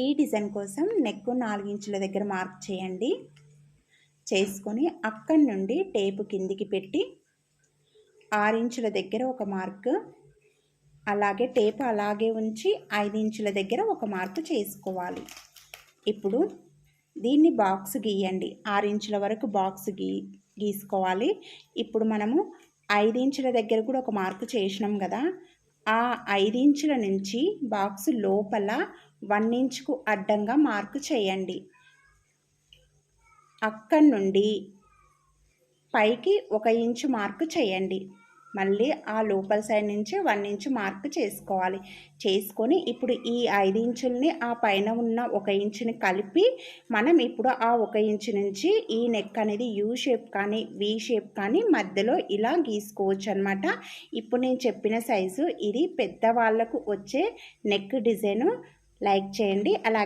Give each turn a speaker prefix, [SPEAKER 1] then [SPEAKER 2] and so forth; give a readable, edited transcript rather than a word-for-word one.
[SPEAKER 1] ఈ డిజైన్ కోసం నెక్ 4 ఇంచుల దగ్గర మార్క్ చేయండి. చేసుకొని అక్కడి నుండి టేపు కిందికి పెట్టి 6 ఇంచుల దగ్గర ఒక మార్క్, అలాగే టేపు అలాగే ఉంచి 5 ఇంచుల దగ్గర ఒక మార్క్ చేసుకోవాలి. ఇప్పుడు దీన్ని బాక్స్ గీయండి. 6 ఇంచుల వరకు బాక్స్ గీసుకోవాలి. ఇప్పుడు మనము 5 ఇంచుల దగ్గర కూడా ఒక మార్క్ చేసినాం కదా, ఆ 5 ఇంచుల నుంచి బాక్స్ లోపల 1 ఇంచుకు అడ్డంగా మార్క్ చేయండి. అక్కడి నుండి పైకి 1 ఇంచు మార్క్ చేయండి. మళ్ళీ ఆ లోపల సైడ్ నుంచి 1 ఇంచు మార్క్ చేసుకోవాలి. చేసుకొని ఇప్పుడు ఈ 5 ఇంచుల్ని ఆ పైన ఉన్న 1 ఇంచుని కలిపి మనం ఇప్పుడు ఆ 1 ఇంచు నుంచి ఈ నెక్ అనేది యూ షేప్ కానీ వి షేప్ కానీ మధ్యలో ఇలా గీసుకోవచ్చు అన్నమాట. ఇప్పుడు నేను చెప్పిన సైజు ఇది పెద్దవాళ్ళకు వచ్చే నెక్ డిజైను. లైక్ చేయండి. అలాగే